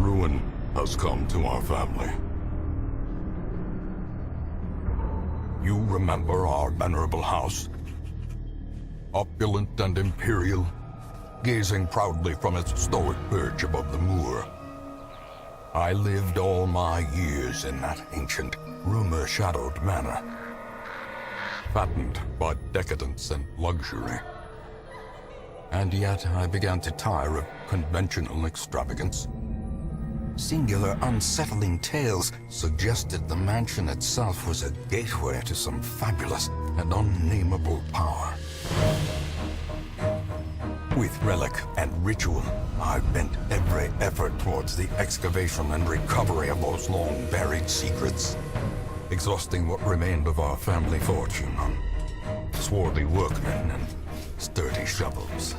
ruin has come to our family. You remember our venerable house? Opulent and imperial, gazing proudly from its stoic perch above the moor. I lived all my years in that ancient, rumor-shadowed manor, fattened by decadence and luxury. And yet I began to tire of conventional extravagance. Singular, unsettling tales suggested the mansion itself was a gateway to some fabulous and unnameable power. With relic and ritual, I bent every effort towards the excavation and recovery of those long-buried secrets, exhausting what remained of our family fortune on swarthy workmen and sturdy shovels.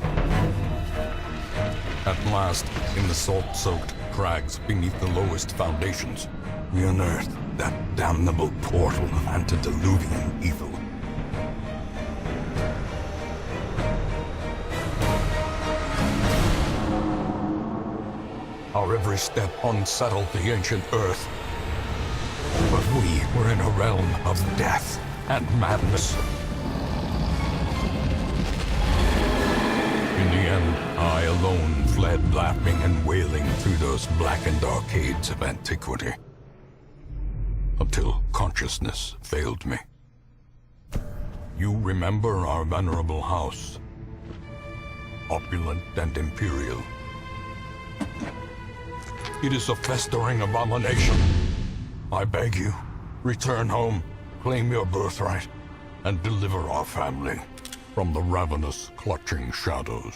At last, in the salt-soaked crags beneath the lowest foundations, we unearthed that damnable portal of antediluvian evil. Our every step unsettled the ancient earth. But we were in a realm of death and madness. In the end, I alone fled laughing and wailing through those blackened arcades of antiquity, until consciousness failed me. You remember our venerable house, opulent and imperial. It is a festering abomination. I beg you, return home, claim your birthright, and deliver our family from the ravenous, clutching shadows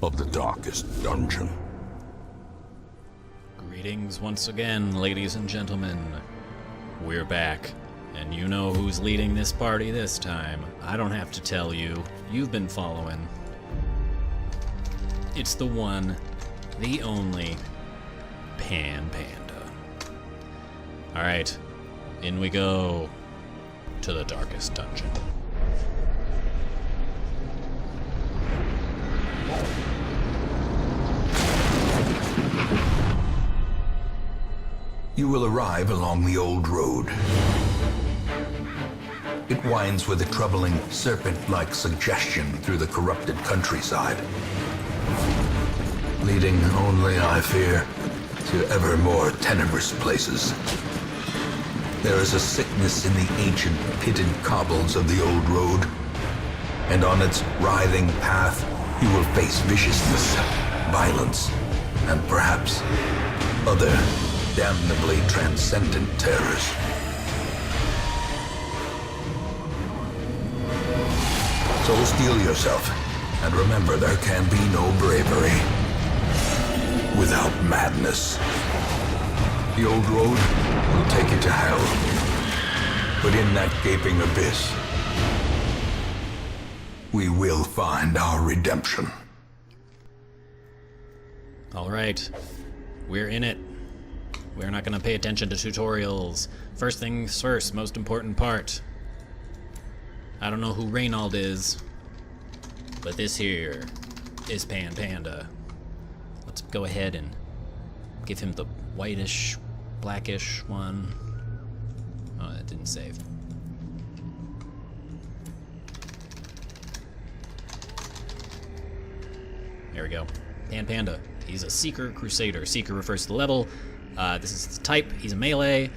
of the darkest dungeon. Greetings once again, ladies and gentlemen. We're back, and you know who's leading this party this time. I don't have to tell you. You've been following. It's the one, the only, Panda. Alright, in we go to the darkest dungeon. You will arrive along the old road. It winds with a troubling, serpent-like suggestion through the corrupted countryside, leading only, I fear, to ever more tenebrous places. There is a sickness in the ancient pitted cobbles of the old road, and on its writhing path you will face viciousness, violence, and perhaps other damnably transcendent terrors. So steel yourself, and remember there can be no bravery without madness. The old road will take you to hell, but in that gaping abyss, we will find our redemption. Alright, we're in it. We're not gonna pay attention to tutorials. First things first, most important part. I don't know who Reynald is, but this here is Panda. Let's go ahead and give him the whitish, blackish one. Oh, that didn't save. There we go. Panda. He's a Seeker Crusader. Seeker refers to the level. This is the type. He's a melee,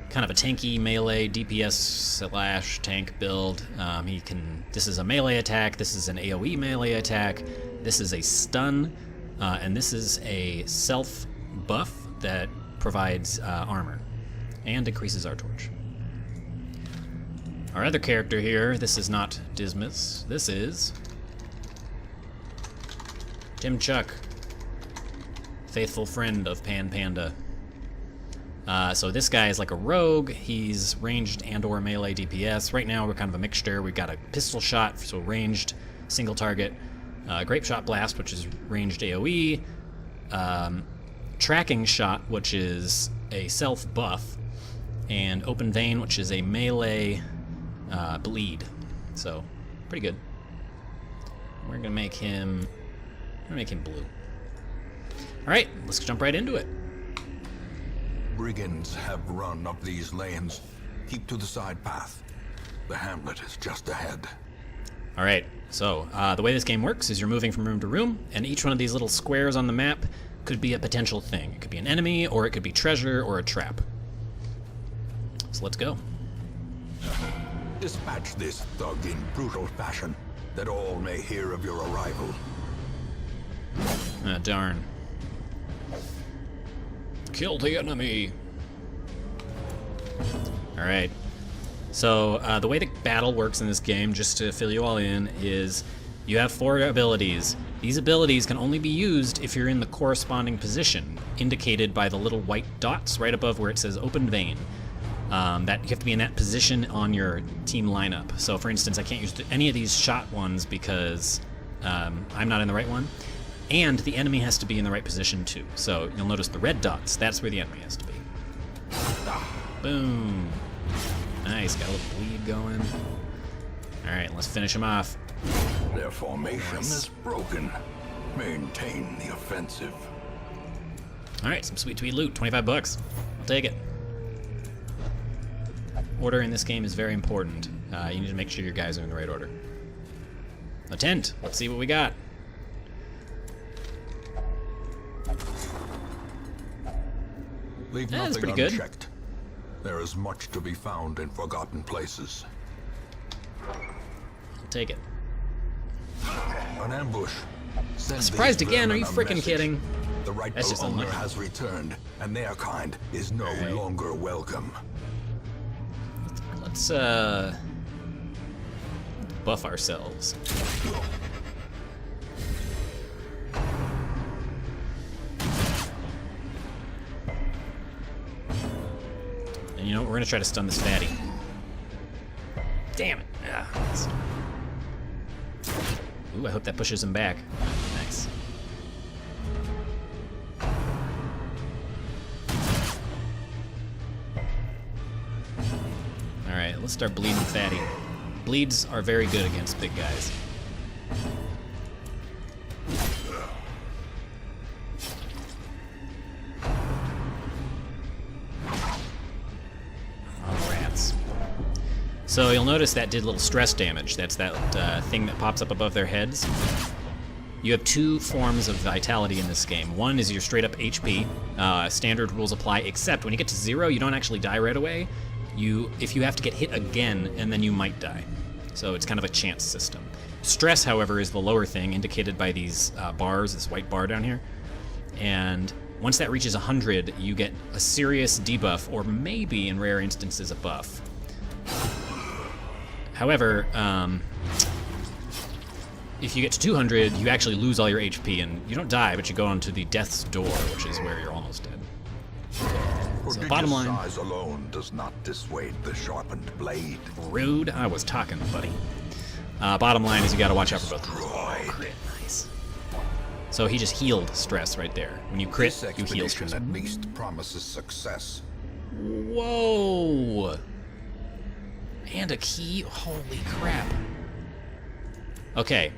kind of a tanky melee DPS / tank build. This is a melee attack. This is an AoE melee attack. This is a stun, and this is a self buff that provides armor and increases our torch. Our other character here, this is not Dismas. This is Tim Chuck, faithful friend of Panda. So this guy is like a rogue. He's ranged and or melee DPS. Right now we're kind of a mixture. We've got a pistol shot, so ranged single target. Grape shot blast, which is ranged AoE. Tracking shot, which is a self buff. And open vein, which is a melee bleed. So pretty good. We're gonna make him gonna make him blue. Alright, let's jump right into it. Brigands have run up these lanes. Keep to the side path. The hamlet is just ahead. Alright, so the way this game works is you're moving from room to room, and each one of these little squares on the map could be a potential thing. It could be an enemy, or it could be treasure, or a trap. So let's go. Dispatch this thug in brutal fashion, that all may hear of your arrival. Ah, darn. Kill the enemy. Alright. So, the way the battle works in this game, just to fill you all in, is you have 4 abilities. These abilities can only be used if you're in the corresponding position, indicated by the little white dots right above where it says open vein. That you have to be in that position on your team lineup. So, for instance, I can't use any of these shot ones because I'm not in the right one. And the enemy has to be in the right position too. So you'll notice the red dots, that's where the enemy has to be. Boom. Nice, got a little bleed going. Alright, let's finish him off. Their formation is broken. Maintain the offensive. Alright, some sweet loot, 25 bucks. I'll take it. Order in this game is very important. You need to make sure your guys are in the right order. A tent, let's see what we got. Leave That's nothing pretty good. unchecked. There is much to be found in forgotten places. I'll take it. An ambush. Send Surprised these again, are vermin you a freaking message. kidding? The rightful That's just owner unlucky. has returned, and their kind is no Alright. longer welcome. Let's buff ourselves. And you know what? We're gonna try to stun this fatty. Damn it. Ah. Ooh, I hope that pushes him back. Nice. Alright, let's start bleeding fatty. Bleeds are very good against big guys. Oh, rats. So you'll notice that did little stress damage. That's that thing that pops up above their heads. You have 2 forms of vitality in this game. One is your straight up HP. Standard rules apply, except when you get to 0, you don't actually die right away. If you have to get hit again, and then you might die. So it's kind of a chance system. Stress, however, is the lower thing, indicated by these bars, this white bar down here. And once that reaches 100, you get a serious debuff, or maybe, in rare instances, a buff. However, if you get to 200, you actually lose all your HP, and you don't die, but you go on to the death's door, which is where you're almost dead. So bottom line, size alone does not dissuade the sharpened blade. rude. I was talking, buddy. Bottom line is you gotta watch out for both of those. Oh, crit, nice. So he just healed stress right there. When you crit, This you heal expedition stress. at least promises success. Whoa! And a key? Holy crap. Okay.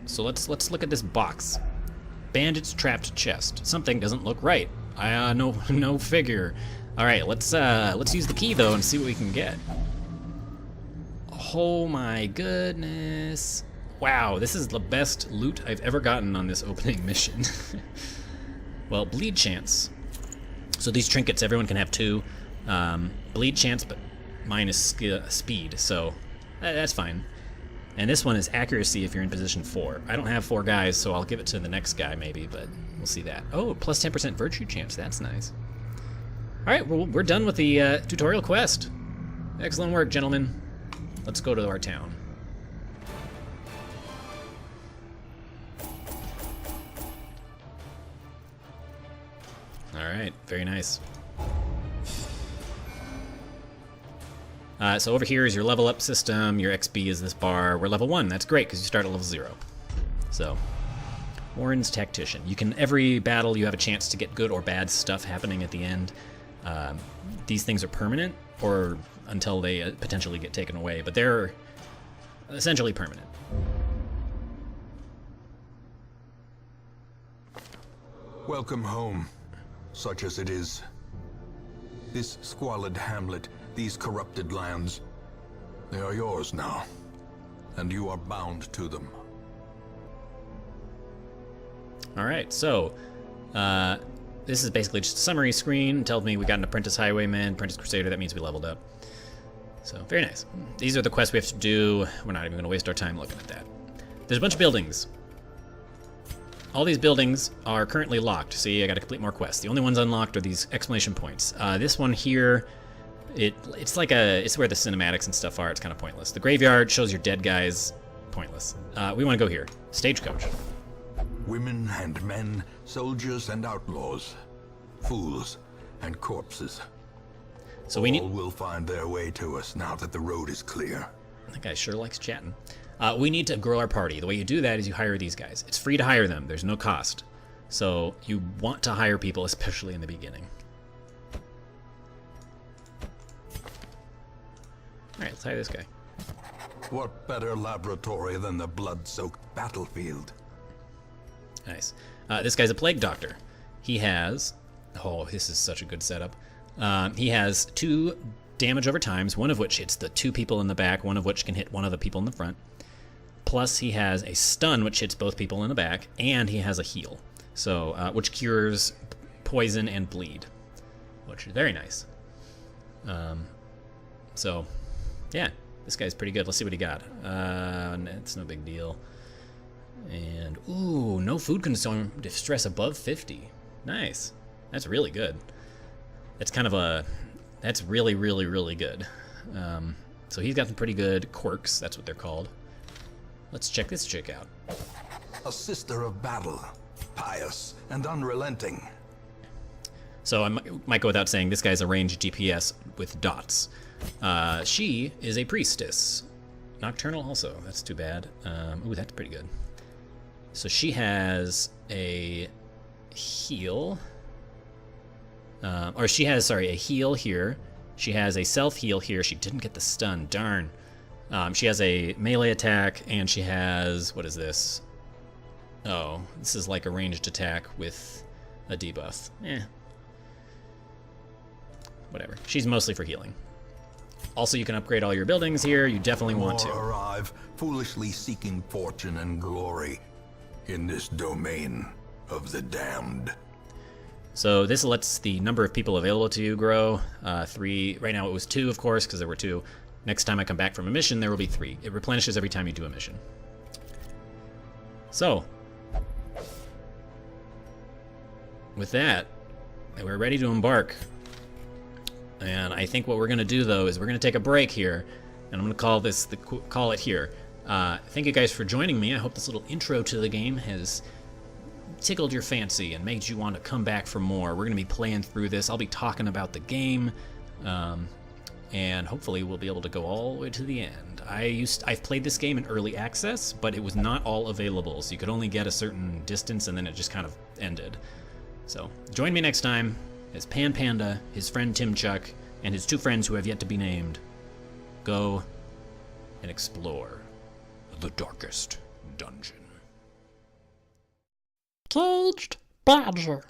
So let's look at this box. Bandit's trapped chest. Something doesn't look right. No figure. All right, let's use the key though and see what we can get. Oh my goodness. Wow, this is the best loot I've ever gotten on this opening mission. Well, bleed chance. So these trinkets, everyone can have 2. Bleed chance, but minus speed, so that's fine. And this one is accuracy if you're in position 4. I don't have 4 guys, so I'll give it to the next guy maybe, but we'll see that. Oh, plus 10% virtue chance, that's nice. Alright, well, we're done with the tutorial quest. Excellent work, gentlemen. Let's go to our town. Alright, very nice. So over here is your level up system, your XP is this bar. We're level 1, that's great because you start at level 0. So, Warren's Tactician. You can, every battle you have a chance to get good or bad stuff happening at the end. These things are permanent, or until they potentially get taken away, but they're essentially permanent. Welcome home, such as it is. This squalid hamlet, these corrupted lands, they are yours now, and you are bound to them. Alright, so, this is basically just a summary screen. It tells me we got an Apprentice Highwayman, Apprentice Crusader, that means we leveled up. So, very nice. These are the quests we have to do. We're not even going to waste our time looking at that. There's a bunch of buildings. All these buildings are currently locked. See, I got to complete more quests. The only ones unlocked are these exclamation points. This one here, it's where the cinematics and stuff are. It's kind of pointless. The graveyard shows your dead guys. Pointless. We want to go here. Stagecoach. Women and men, soldiers and outlaws, fools and corpses. So we need. All will find their way to us now that the road is clear. That guy sure likes chatting. We need to grow our party. The way you do that is you hire these guys. It's free to hire them. There's no cost. So you want to hire people, especially in the beginning. Alright, let's hire this guy. What better laboratory than the blood-soaked battlefield? Nice. This guy's a plague doctor. He has... Oh, this is such a good setup. He has 2 damage over times, one of which hits the 2 people in the back, one of which can hit one of the people in the front. Plus, he has a stun, which hits both people in the back, and he has a heal, so which cures poison and bleed, which is very nice. So, yeah, this guy's pretty good. Let's see what he got. It's no big deal. And, ooh, no food consumption distress above 50. Nice. That's really good. That's kind of a... That's really, really, really good. So he's got some pretty good quirks. That's what they're called. Let's check this chick out. A sister of battle, pious and unrelenting. So I might go without saying, this guy's a ranged DPS with dots. She is a priestess. Nocturnal also. That's too bad. Ooh, that's pretty good. So she has a heal. Or she has, sorry, a heal here. She has a self-heal here. She didn't get the stun, darn. She has a melee attack, and she has, what is this? Oh, this is like a ranged attack with a debuff. Whatever. She's mostly for healing. Also, you can upgrade all your buildings here. You definitely want to. More arrive, foolishly seeking fortune and glory in this domain of the damned. So this lets the number of people available to you grow. 3. Right now it was 2, of course, because there were 2. Next time I come back from a mission, there will be 3. It replenishes every time you do a mission. So, with that, we're ready to embark. And I think what we're going to do, though, is we're going to take a break here, and I'm going to call it here. Thank you guys for joining me. I hope this little intro to the game has tickled your fancy and made you want to come back for more. We're going to be playing through this. I'll be talking about the game, and hopefully we'll be able to go all the way to the end. I've played this game in early access, but it was not all available, so you could only get a certain distance, and then it just kind of ended. So join me next time as Panda, his friend Tim Chuck, and his 2 friends who have yet to be named go and explore the darkest dungeon. Caged Badger.